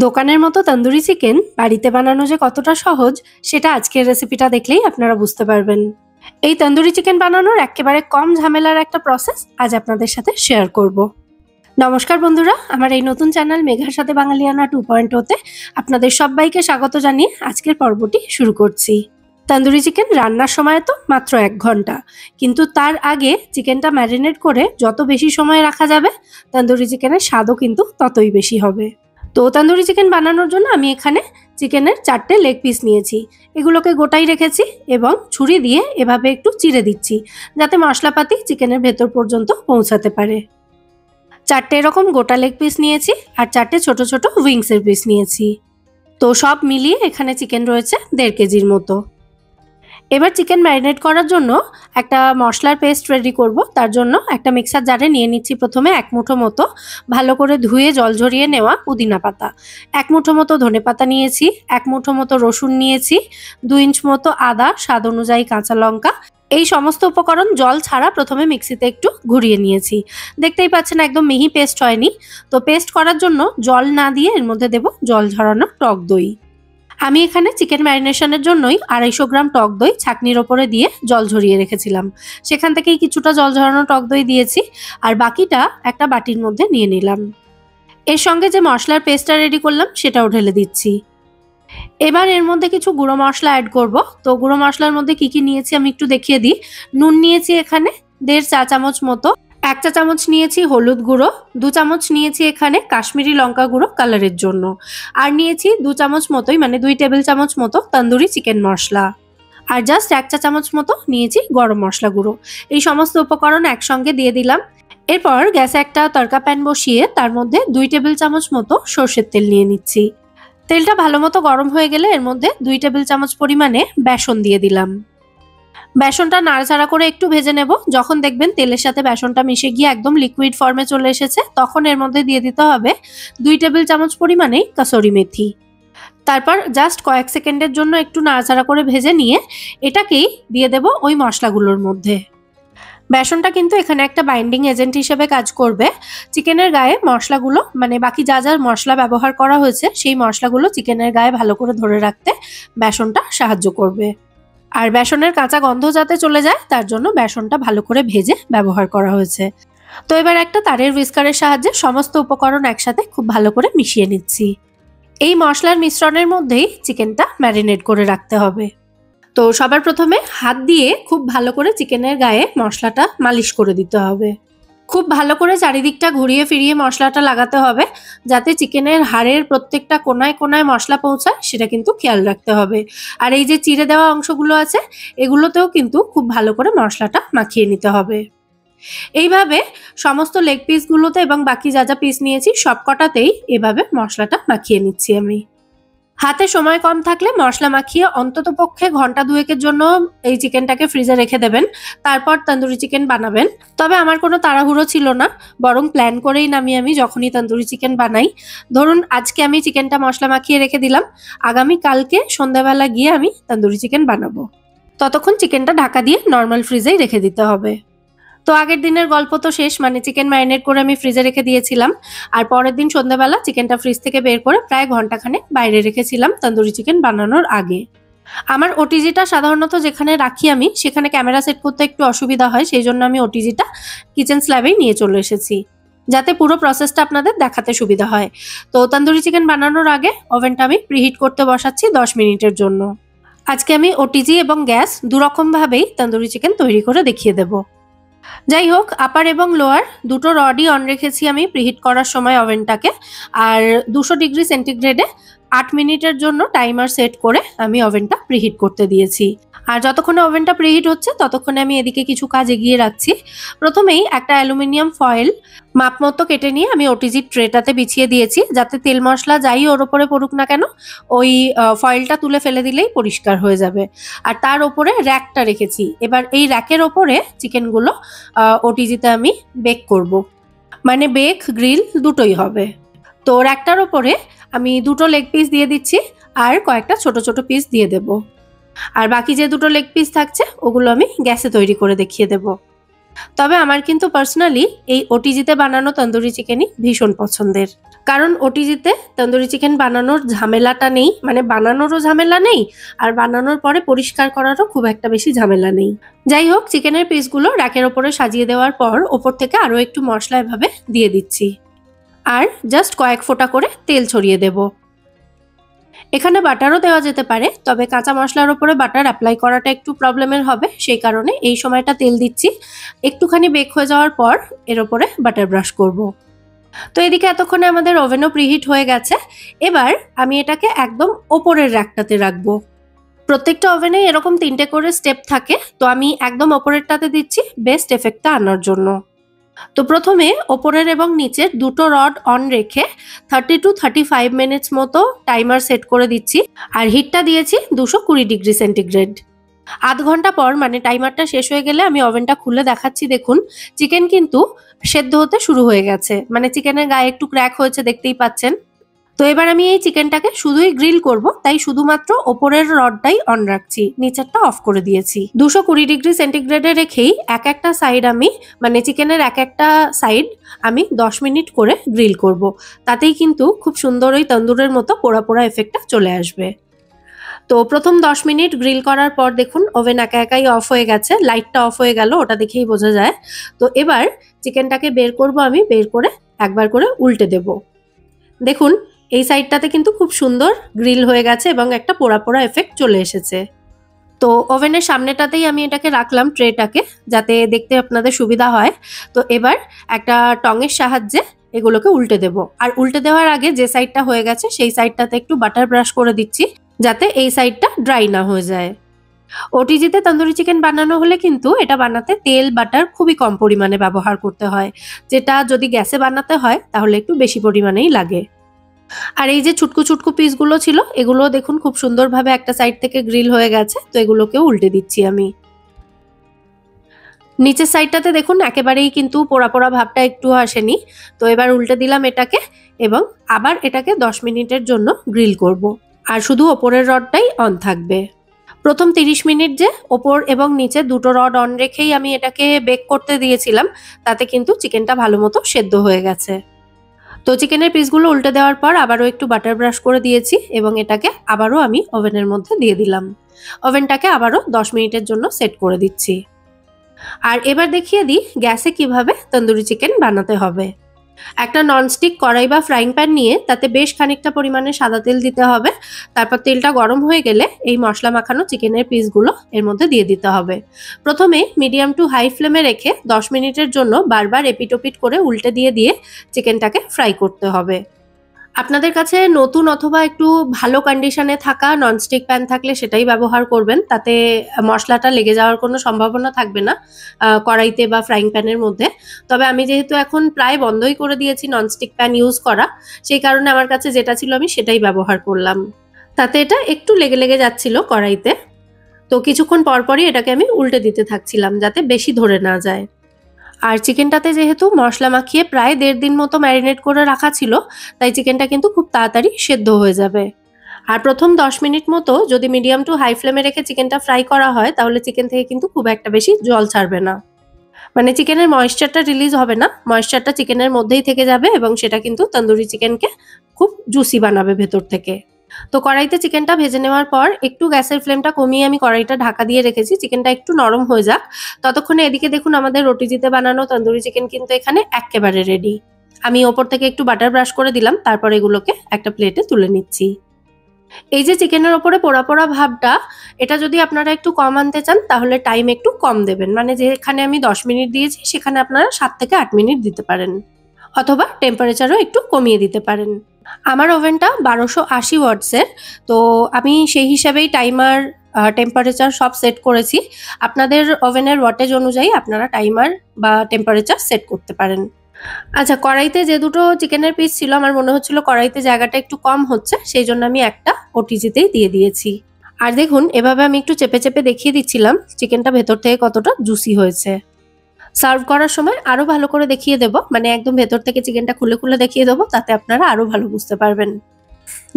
দোকানের মতো তন্দুরি চিকেন বাড়িতে বানানো যে কতটা সহজ সেটা আজকের রেসিপিটা দেখলেই আপনারা বুঝতে পারবেন। এই তন্দুরি চিকেন বানানোর একেবারে কম ঝামেলার একটা প্রসেস আজ আপনাদের সাথে শেয়ার করব। নমস্কার বন্ধুরা, আমার এই নতুন চ্যানেল মেঘার সাথে বাঙালিয়ানা 2.0-তে আপনাদের সবাইকে স্বাগত জানিয়ে আজকের পর্বটি শুরু করছি। তন্দুরি চিকেন রান্নার সময় তো মাত্র 1 ঘন্টা, কিন্তু তার আগে চিকেনটা ম্যারিনেট করে যত বেশি সময় রাখা যাবে তন্দুরি চিকেনের স্বাদও কিন্তু ততই বেশি হবে। তো তন্দুরি চিকেন বানানোর জন্য আমি এখানে চিকেনের 4টে লেগ পিস নিয়েছি। এগুলোকে গোটাই রেখেছি এবং ছুরি দিয়ে এভাবে একটু চিড়ে দিচ্ছি যাতে মশলাপাতি চিকেনের ভেতর পর্যন্ত পৌঁছাতে পারে। 4টে এরকম গোটা লেগ পিস নিয়েছি আর 4টে ছোট ছোট উইংসের পিস নিয়েছি। তো সব মিলিয়ে এখানে চিকেন রয়েছে 1.5 কেজির মতো। এবার চিকেন ম্যারিনেট করার জন্য একটা মশলার পেস্ট রেডি করব। তার জন্য একটা মিক্সার জারে নিয়ে নিচ্ছি প্রথমে 1 মুঠো মতো ভালো করে ধুয়ে জল ঝরিয়ে নেওয়া পুদিনা পাতা, 1 মুঠো মতো ধনে পাতা নিয়েছি, 1 মুঠো মতো রসুন নিয়েছি, 2 ইঞ্চ মতো আদা, স্বাদ অনুযায়ী কাঁচা লঙ্কা। এই সমস্ত উপকরণ জল ছাড়া প্রথমে মিক্সিতে একটু ঘুরিয়ে নিয়েছি। দেখতেই পাচ্ছেন একদম মিহি পেস্ট হয়নি। তো পেস্ট করার জন্য জল না দিয়ে এর মধ্যে দেব জল ঝরানো টক দই। আমি এখানে চিকেন ম্যারিনেশনের জন্যই 250 গ্রাম টক দই ছাঁকনির ওপরে দিয়ে জল ঝরিয়ে রেখেছিলাম। সেখান থেকেই কিছুটা জল ঝরানো টক দই দিয়েছি আর বাকিটা একটা বাটির মধ্যে নিয়ে নিলাম। এর সঙ্গে যে মশলার পেস্টটা রেডি করলাম সেটাও ঢেলে দিচ্ছি। এবার এর মধ্যে কিছু গুঁড়ো মশলা অ্যাড করব। তো গুঁড়ো মশলার মধ্যে কি কি নিয়েছি আমি একটু দেখিয়ে দিই। নুন নিয়েছি এখানে 1.5 চা চামচ মতো, 1 চা চামচ নিয়েছি হলুদ গুঁড়ো, 2 চামচ নিয়েছি এখানে কাশ্মীরি লঙ্কা গুঁড়ো কালারের জন্য, আর নিয়েছি 2 চামচ মতোই মানে 2 টেবিল চামচ মতো তন্দুরি চিকেন মশলা, আর জাস্ট 1 চা চামচ মতো নিয়েছি গরম মশলা গুঁড়ো। এই সমস্ত উপকরণ একসঙ্গে দিয়ে দিলাম। এরপর গ্যাসে একটা তড়কা প্যান বসিয়ে তার মধ্যে 2 টেবিল চামচ মতো সর্ষের তেল নিয়ে নিচ্ছি। তেলটা ভালো মতো গরম হয়ে গেলে এর মধ্যে 2 টেবিল চামচ পরিমাণে বেসন দিয়ে দিলাম। বেসনটা নাড়াচাড়া করে একটু ভেজে নেব। যখন দেখবেন তেলের সাথে বেসনটা মিশে গিয়ে একদম লিকুইড ফর্মে চলে এসেছে তখন এর মধ্যে দিয়ে দিতে হবে 2 টেবিল চামচ পরিমাণেই কাসুরি মেথি। তারপর জাস্ট কয়েক সেকেন্ডের জন্য একটু নাড়াচাড়া করে ভেজে নিয়ে এটাকেই দিয়ে দেব ওই মশলাগুলোর মধ্যে। বেসনটা কিন্তু এখানে একটা বাইন্ডিং এজেন্ট হিসেবে কাজ করবে। চিকেনের গায়ে মশলাগুলো মানে বাকি যা যা মশলা ব্যবহার করা হয়েছে সেই মশলাগুলো চিকেনের গায়ে ভালো করে ধরে রাখতে বেসনটা সাহায্য করবে। আর বেসনের কাঁচা গন্ধ যাতে চলে যায় তার জন্য বেসনটা ভালো করে ভেজে ব্যবহার করা হয়েছে। তো এবার একটা তারের হুইস্কারের সাহায্যে সমস্ত উপকরণ একসাথে খুব ভালো করে মিশিয়ে নিচ্ছি। এই মশলার মিশ্রণের মধ্যেই চিকেনটা ম্যারিনেট করে রাখতে হবে। তো সবার প্রথমে হাত দিয়ে খুব ভালো করে চিকেনের গায়ে মশলাটা মালিশ করে দিতে হবে। খুব ভালো করে চারিদিকটা ঘুরিয়ে ফিরিয়ে মশলাটা লাগাতে হবে যাতে চিকেনের হাড়ের প্রত্যেকটা কোনায় কোনায় মশলা পৌঁছায় সেটা কিন্তু খেয়াল রাখতে হবে। আর এই যে চিড়ে দেওয়া অংশগুলো আছে এগুলোতেও কিন্তু খুব ভালো করে মশলাটা মাখিয়ে নিতে হবে। এইভাবে সমস্ত লেগ পিসগুলোতে এবং বাকি যা যা পিস নিয়েছি সবকটাতেই এভাবে মশলাটা মাখিয়ে নিচ্ছি আমি। হাতে সময় কম থাকলে মশলা মাখিয়ে অন্তত পক্ষে ঘন্টা 2-এর জন্য এই চিকেনটাকে ফ্রিজে রেখে দেবেন, তারপর তন্দুরি চিকেন বানাবেন। তবে আমার কোনো তাড়াহুড়ো ছিল না, বরং প্ল্যান করেই আমি যখনই তন্দুরি চিকেন বানাই। ধরুন আজকে আমি চিকেনটা মশলা মাখিয়ে রেখে দিলাম, আগামী কালকে সন্ধ্যাবেলা গিয়ে আমি তন্দুরি চিকেন বানাবো। ততক্ষণ চিকেনটা ঢাকা দিয়ে নর্মাল ফ্রিজেই রেখে দিতে হবে। তো আগের দিনের গল্প তো শেষ, মানে চিকেন ম্যারিনেট করে আমি ফ্রিজে রেখে দিয়েছিলাম আর পরের দিন সন্ধ্যাবেলা চিকেনটা ফ্রিজ থেকে বের করে প্রায় ঘন্টাখানেক বাইরে রেখেছিলাম তন্দুরি চিকেন বানানোর আগে। আমার ওটিজিটা সাধারণত যেখানে রাখি আমি সেখানে ক্যামেরা সেট করতে একটু অসুবিধা হয়, সেই জন্য আমি ওটিজিটা কিচেন স্ল্যাবেই নিয়ে চলে এসেছি যাতে পুরো প্রসেসটা আপনাদের দেখাতে সুবিধা হয়। তো তন্দুরি চিকেন বানানোর আগে ওভেনটা আমি প্রিহিট করতে বসাচ্ছি 10 মিনিটের জন্য। আজকে আমি ওটিজি এবং গ্যাস দুরকমভাবেই তন্দুরি চিকেন তৈরি করে দেখিয়ে দেবো। যাই হোক, আপার এবং লোয়ার দুটো রডই অন রেখেছি আমি প্রিহিট করার সময় ওভেনটাকে, আর 200 ডিগ্রি সেন্টিগ্রেডে 8 মিনিটের জন্য টাইমার সেট করে আমি ওভেনটা প্রিহিট করতে দিয়েছি। আর যতক্ষণে ওভেনটা প্রিহিট হচ্ছে ততক্ষণে আমি এদিকে কিছু কাজ এগিয়ে রাখছি। প্রথমেই একটা অ্যালুমিনিয়াম ফয়েল মাপ মতো কেটে নিয়ে আমি ওটিজি ট্রেটাতে বিছিয়ে দিয়েছি যাতে তেল মশলা যাই ওর ওপরে পড়ুক না কেন ওই ফয়েলটা তুলে ফেলে দিলেই পরিষ্কার হয়ে যাবে। আর তার ওপরে র্যাকটা রেখেছি। এবার এই র্যাকের ওপরে চিকেনগুলো ওটিজিতে আমি বেক করব, মানে বেক গ্রিল দুটোই হবে। তো র্যাকটার ওপরে আমি 2টো লেগ পিস দিয়ে দিচ্ছি আর কয়েকটা ছোট ছোট পিস দিয়ে দেব। আর বাকি যে 2টো লেগ পিস থাকছে ওগুলো আমি গ্যাসে তৈরি করে দেখিয়ে দেব। তবে আমার কিন্তু পার্সোনালি এই ওটিজিতে বানানো তন্দুরি চিকেনই ভীষণ পছন্দের, কারণ ওটিজিতে তন্দুরি চিকেন বানানোর ঝামেলাটা নেই, মানে বানানোরও ঝামেলা নেই আর বানানোর পরে পরিষ্কার করারও খুব একটা বেশি ঝামেলা নেই। যাই হোক, চিকেনের পিসগুলো র্যাকের ওপরে সাজিয়ে দেওয়ার পর ওপর থেকে আরও একটু মশলা এভাবে দিয়ে দিচ্ছি আর জাস্ট কয়েক ফোঁটা করে তেল ছড়িয়ে দেব। এখানে বাটারও দেওয়া যেতে পারে, তবে কাঁচা মশলার ওপরে বাটার অ্যাপ্লাই করাটা একটু প্রবলেমের হবে, সেই কারণে এই সময়টা তেল দিচ্ছি। একটুখানি বেক হয়ে যাওয়ার পর এর ওপরে বাটার ব্রাশ করব। তো এদিকে এতক্ষণে আমাদের ওভেনও প্রিহিট হয়ে গেছে। এবার আমি এটাকে একদম ওপরের র্যাকটাতে রাখবো। প্রত্যেকটা ওভেনে এরকম 3টে করে স্টেপ থাকে, তো আমি একদম ওপরেরটাতে দিচ্ছি বেস্ট এফেক্টটা আনার জন্য। তো প্রথমে ওপরের এবং নিচের দুটো রড অন রেখে 30 to 35 মিনিটস মতো টাইমার সেট করে দিচ্ছি আর হিটটা দিয়েছি 220 ডিগ্রি সেন্টিগ্রেড। আধ ঘন্টা পর মানে টাইমারটা শেষ হয়ে গেলে আমি ওভেনটা খুলে দেখাচ্ছি। দেখুন চিকেন কিন্তু সেদ্ধ হতে শুরু হয়ে গেছে, মানে চিকেনের গায়ে একটু ক্র্যাক হয়েছে দেখতেই পাচ্ছেন। তো এবার আমি এই চিকেনটাকে শুধুই গ্রিল করব, তাই শুধুমাত্র ওপরের রডটাই অন রাখছি, নিচেরটা অফ করে দিয়েছি। 220 ডিগ্রি সেন্টিগ্রেডে রেখেই এক একটা সাইড আমি মানে চিকেনের এক একটা সাইড আমি 10 মিনিট করে গ্রিল করব। তাতেই কিন্তু খুব সুন্দর ওই তন্দুরের মতো পোড়া পোড়া এফেক্টটা চলে আসবে। তো প্রথম 10 মিনিট গ্রিল করার পর দেখুন ওভেন একা একাই অফ হয়ে গেছে, লাইটটা অফ হয়ে গেল, ওটা দেখেই বোঝা যায়। তো এবার চিকেনটাকে বের করব, আমি বের করে একবার করে উল্টে দেব। দেখুন এই সাইডটাতে কিন্তু খুব সুন্দর গ্রিল হয়ে গেছে এবং একটা পোড়া পোড়া এফেক্ট চলে এসেছে। তো ওভেনের সামনেটাতেই আমি এটাকে রাখলাম ট্রেটাকে, যাতে দেখতে আপনাদের সুবিধা হয়। তো এবার একটা টঙের সাহায্যে এগুলোকে উল্টে দেব, আর উল্টে দেওয়ার আগে যে সাইডটা হয়ে গেছে সেই সাইডটাতে একটু বাটার ব্রাশ করে দিচ্ছি, যাতে এই সাইডটা ড্রাই না হয়ে যায়। ওটিজিতে তন্দুরি চিকেন বানানো হলে কিন্তু এটা বানাতে তেল বাটার খুবই কম পরিমাণে ব্যবহার করতে হয়, যেটা যদি গ্যাসে বানাতে হয় তাহলে একটু বেশি পরিমাণেই লাগে। আর এই যে ছুটকু ছুটকু পিসগুলো ছিল এগুলো দেখুন খুব সুন্দরভাবে একটা সাইড থেকে গ্রিল হয়ে গেছে, তো এগুলোকেও উল্টে দিচ্ছি আমি। নিচের সাইডটাতে দেখুন একেবারেই কিন্তু পোড়া পোড়া ভাবটা একটু আসেনি। তো এবার উল্টে দিলাম এটাকে এবং আবার এটাকে 10 মিনিটের জন্য গ্রিল করব। আর শুধু ওপরের রডটাই অন থাকবে। প্রথম 30 মিনিট যে ওপর এবং নিচে দুটো রড অন রেখেই আমি এটাকে বেক করতে দিয়েছিলাম, তাতে কিন্তু চিকেনটা ভালো মতো সেদ্ধ হয়ে গেছে। তো চিকেনের পিসগুলো উল্টে দেওয়ার পর আবারও একটু বাটার ব্রাশ করে দিয়েছি এবং এটাকে আবারও আমি ওভেনের মধ্যে দিয়ে দিলাম। ওভেনটাকে আবারও 10 মিনিটের জন্য সেট করে দিচ্ছি। আর এবার দেখিয়ে দিই গ্যাসে কিভাবে তন্দুরি চিকেন বানাতে হবে। একটা ননস্টিক কড়াই বা ফ্রাইং প্যান নিয়ে তাতে বেশ খানিকটা পরিমাণে সাদা তেল দিতে হবে। তারপর তেলটা গরম হয়ে গেলে এই মশলা মাখানো চিকেনের পিসগুলো এর মধ্যে দিয়ে দিতে হবে। প্রথমে মিডিয়াম টু হাই ফ্লেমে রেখে 10 মিনিটের জন্য বারবার এপিট ওপিট করে উল্টে দিয়ে চিকেনটাকে ফ্রাই করতে হবে। আপনাদের কাছে নতুন অথবা একটু ভালো কন্ডিশনে থাকা ননস্টিক প্যান থাকলে সেটাই ব্যবহার করবেন, তাতে মশলাটা লেগে যাওয়ার কোনো সম্ভাবনা থাকবে না কড়াইতে বা ফ্রাইং প্যানের মধ্যে। তবে আমি যেহেতু এখন প্রায় বন্ধই করে দিয়েছি ননস্টিক প্যান ইউজ করা, সেই কারণে আমার কাছে যেটা ছিল আমি সেটাই ব্যবহার করলাম। তাতে এটা একটু লেগে লেগে যাচ্ছিল কড়াইতে, তো কিছুক্ষণ পরপরই এটাকে আমি উল্টে দিতে থাকছিলাম যাতে বেশি ধরে না যায়। আর চিকেনটাতে যেহেতু মশলা মাখিয়ে প্রায় 1.5 দিন মতো ম্যারিনেট করে রাখা ছিল, তাই চিকেনটা কিন্তু খুব তাড়াতাড়ি সেদ্ধ হয়ে যাবে। আর প্রথম 10 মিনিট মতো যদি মিডিয়াম টু হাই ফ্লেমে রেখে চিকেনটা ফ্রাই করা হয় তাহলে চিকেন থেকে কিন্তু খুব একটা বেশি জল ছাড়বে না, মানে চিকেনের ময়েশ্চারটা রিলিজ হবে না, ময়েশ্চারটা চিকেনের মধ্যেই থেকে যাবে এবং সেটা কিন্তু তন্দুরি চিকেনকে খুব জুসি বানাবে ভেতর থেকে। তো কড়াইতে চিকেনটা ভেজে নেওয়ার পর একটু গ্যাসের ফ্লেমটা কমিয়ে আমি কড়াইটা ঢাকা দিয়ে রেখেছি, চিকেনটা একটু নরম হয়ে যাক। ততক্ষণে এদিকে দেখুন আমাদের ওটিজিতে বানানো তন্দুরি চিকেন কিন্তু এখানে একেবারে রেডি। আমি ওপর থেকে একটু বাটার ব্রাশ করে দিলাম, তারপর এগুলোকে একটা প্লেটে তুলে নিচ্ছি। এই যে চিকেনের ওপরে পোড়া পোড়া ভাবটা, এটা যদি আপনারা একটু কম আনতে চান তাহলে টাইম একটু কম দেবেন, মানে যেখানে আমি 10 মিনিট দিয়েছি সেখানে আপনারা 7 থেকে 8 মিনিট দিতে পারেন, অথবা টেম্পারেচারও একটু কমিয়ে দিতে পারেন। আমার ওভেনটা 1280 ওয়াটসের, তো আমি সেই হিসাবেই টাইমার টেম্পারেচার সব সেট করেছি। আপনাদের ওভেনের ওয়াটেজ অনুযায়ী আপনারা টাইমার বা টেম্পারেচার সেট করতে পারেন। আচ্ছা, কড়াইতে যে দুটো চিকেনের পিস ছিল আমার মনে হচ্ছিল কড়াইতে জায়গাটা একটু কম হচ্ছে, সেই জন্য আমি একটা ওটিজিতেই দিয়ে দিয়েছি। আর দেখুন এভাবে আমি একটু চেপে চেপে দেখিয়ে দিচ্ছিলাম চিকেনটা ভেতর থেকে কতটা জুসি হয়েছে। সার্ভ করার সময় আরো ভালো করে দেখিয়ে দেব, মানে একদম ভেতর থেকে চিকেনটা খুলে খুলে দেখিয়ে দেবো, তাতে আপনারা আরো ভালো বুঝতে পারবেন।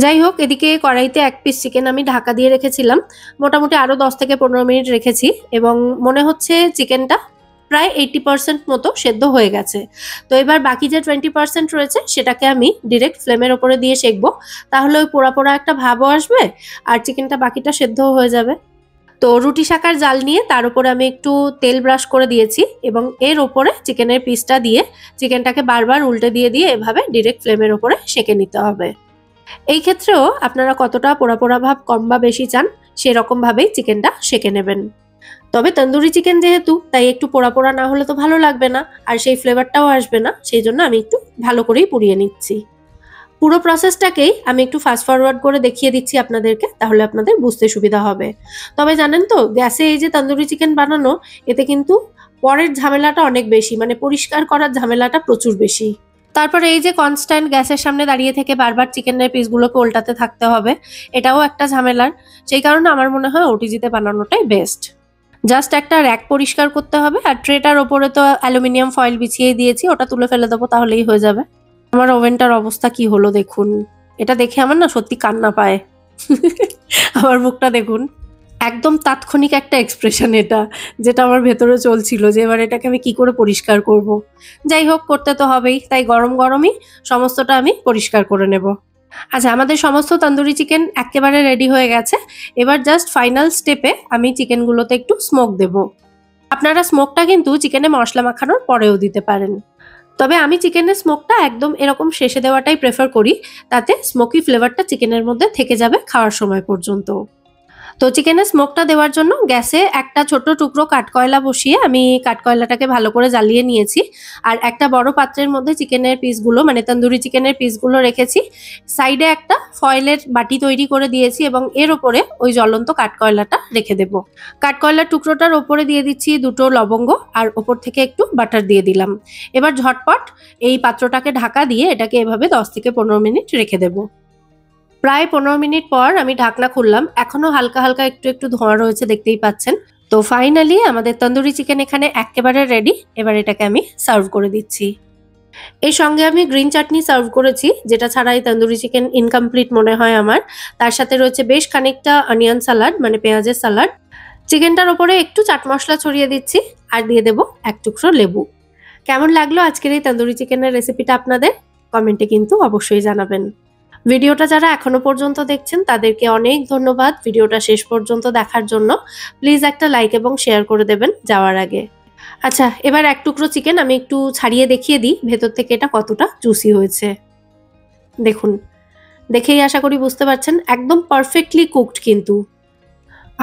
যাই হোক, এদিকে কড়াইতে এক পিস চিকেন আমি ঢাকা দিয়ে রেখেছিলাম, মোটামুটি আরো 10 থেকে 15 মিনিট রেখেছি এবং মনে হচ্ছে চিকেনটা প্রায় 80% মতো সেদ্ধ হয়ে গেছে। তো এবার বাকি যে 20% রয়েছে সেটাকে আমি ডিরেক্ট ফ্লেমের ওপরে দিয়ে সেঁকবো, তাহলে ওই পোড়া পোড়া একটা ভাবও আসবে আর চিকেনটা বাকিটা সেদ্ধও হয়ে যাবে। তো রুটি শাকার জাল নিয়ে তার উপরে আমি একটু তেল ব্রাশ করে দিয়েছি এবং এর ওপরে চিকেনের পিসটা দিয়ে চিকেনটাকে বারবার উল্টে দিয়ে দিয়ে এভাবে ডিরেক্ট ফ্লেমের ওপরে সেঁকে নিতে হবে। এই ক্ষেত্রেও আপনারা কতটা পোড়া পোড়া ভাব কম বা বেশি চান সেরকম ভাবেই চিকেনটা সেঁকে নেবেন। তবে তন্দুরি চিকেন যেহেতু, তাই একটু পোড়া পোড়া না হলে তো ভালো লাগবে না আর সেই ফ্লেভারটাও আসবে না, সেই জন্য আমি একটু ভালো করেই পুড়িয়ে নিচ্ছি। পুরো প্রসেসটাকেই আমি একটু ফাস্ট ফরওয়ার্ড করে দেখিয়ে দিচ্ছি আপনাদেরকে, তাহলে আপনাদের বুঝতে সুবিধা হবে। তবে জানেন তো, গ্যাসে এই যে তন্দুরি চিকেন বানানো, এতে কিন্তু পরের ঝামেলাটা অনেক বেশি, মানে পরিষ্কার করার ঝামেলাটা প্রচুর বেশি। তারপরে এই যে কনস্ট্যান্ট গ্যাসের সামনে দাঁড়িয়ে থেকে বারবার চিকেনের পিসগুলোকে উল্টাতে থাকতে হবে, এটাও একটা ঝামেলার। সেই কারণে আমার মনে হয় ওটিজিতে বানানোটাই বেস্ট। জাস্ট একটা র্যাক পরিষ্কার করতে হবে আর ট্রেটার ওপরে তো অ্যালুমিনিয়াম ফয়েল বিছিয়ে দিয়েছি, ওটা তুলে ফেলে দেবো, তাহলেই হয়ে যাবে। আমার ওভেনটার অবস্থা কি হলো দেখুন, এটা দেখে আমার না সত্যি কান্না পায়। আমার মুখটা দেখুন, একদম তাৎক্ষণিক একটা এক্সপ্রেশন এটা, যেটা আমার ভেতরে চলছিল যে এবার এটাকে আমি কি করে পরিষ্কার করব। যাই হোক, করতে তো হবেই, তাই গরম গরমই সমস্তটা আমি পরিষ্কার করে নেব। আচ্ছা, আমাদের সমস্ত তন্দুরি চিকেন একেবারে রেডি হয়ে গেছে। এবার জাস্ট ফাইনাল স্টেপে আমি চিকেনগুলোতে একটু স্মোক দেব। আপনারা স্মোকটা কিন্তু চিকেনে মশলা মাখানোর পরেও দিতে পারেন, তবে আমি চিকেনের স্মোকটা একদম এরকম শেষে দেওয়াটাই প্রেফার করি, তাতে স্মোকি ফ্লেভারটা চিকেনের মধ্যে থেকে যাবে খাওয়ার সময় পর্যন্ত। তো চিকেনের স্মোকটা দেওয়ার জন্য গ্যাসে একটা ছোট্ট টুকরো কাঠকয়লা বসিয়ে আমি কাঠকয়লাটাকে ভালো করে জ্বালিয়ে নিয়েছি। আর একটা বড় পাত্রের মধ্যে চিকেনের পিসগুলো, মানে তন্দুরি চিকেনের পিসগুলো রেখেছি। সাইডে একটা ফয়েলের বাটি তৈরি করে দিয়েছি এবং এর ওপরে ওই জ্বলন্ত কাঠকয়লাটা রেখে দেব। কাঠকয়লার টুকরোটার ওপরে দিয়ে দিচ্ছি দুটো লবঙ্গ আর ওপর থেকে একটু বাটার দিয়ে দিলাম। এবার ঝটপট এই পাত্রটাকে ঢাকা দিয়ে এটাকে এভাবে 10 থেকে 15 মিনিট রেখে দেবো। প্রায় 15 মিনিট পর আমি ঢাকনা খুললাম, এখনো হালকা হালকা একটু একটু ধোঁয়া রয়েছে, দেখতেই পাচ্ছেন। তো ফাইনালি আমাদের তন্দুরি চিকেন এখানে একেবারে রেডি। এবার এটাকে আমি সার্ভ করে দিচ্ছি। এর সঙ্গে আমি গ্রিন চাটনি সার্ভ করেছি, যেটা ছাড়াই তন্দুরি চিকেন ইনকমপ্লিট মনে হয় আমার। তার সাথে রয়েছে বেশ খানিকটা অনিয়ন সালাড, মানে পেঁয়াজের সালাড। চিকেনটার ওপরে একটু চাট মশলা ছড়িয়ে দিচ্ছি আর দিয়ে দেবো এক টুকরো লেবু। কেমন লাগলো আজকের এই তন্দুরি চিকেনের রেসিপিটা আপনাদের? কমেন্টে কিন্তু অবশ্যই জানাবেন। ভিডিওটা যারা এখনো পর্যন্ত দেখছেন তাদেরকে অনেক ধন্যবাদ ভিডিওটা শেষ পর্যন্ত দেখার জন্য। প্লিজ একটা লাইক এবং শেয়ার করে দেবেন যাওয়ার আগে। আচ্ছা, এবার এক টুকরো চিকেন আমি একটু ছাড়িয়ে দেখিয়ে দিই ভেতর থেকে এটা কতটা জুসি হয়েছে। দেখুন, দেখেই আশা করি বুঝতে পারছেন একদম পারফেক্টলি কুকড কিন্তু।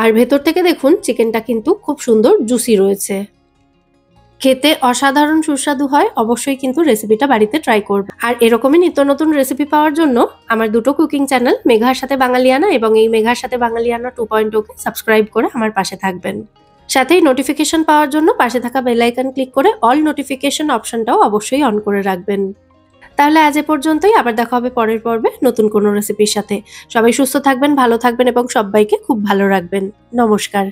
আর ভেতর থেকে দেখুন চিকেনটা কিন্তু খুব সুন্দর জুসি রয়েছে। খেতে অসাধারণ সুস্বাদু হয়, অবশ্যই কিন্তু রেসিপিটা বাড়িতে ট্রাই করবে। আর এরকমই নিত্য নতুন রেসিপি পাওয়ার জন্য আমার দুটো কুকিং চ্যানেল মেঘার সাথে বাঙালিয়ানা এবং এই মেঘার সাথে বাঙালিয়ানা 2.0-কে সাবস্ক্রাইব করে আমার পাশে থাকবেন। সাথেই নোটিফিকেশন পাওয়ার জন্য পাশে থাকা বেল আইকন ক্লিক করে অল নোটিফিকেশন অপশনটাও অবশ্যই অন করে রাখবেন। তাহলে আজ এ পর্যন্তই, আবার দেখা হবে পরের পর্বে নতুন কোনো রেসিপির সাথে। সবাই সুস্থ থাকবেন, ভালো থাকবেন এবং সবাইকে খুব ভালো রাখবেন। নমস্কার।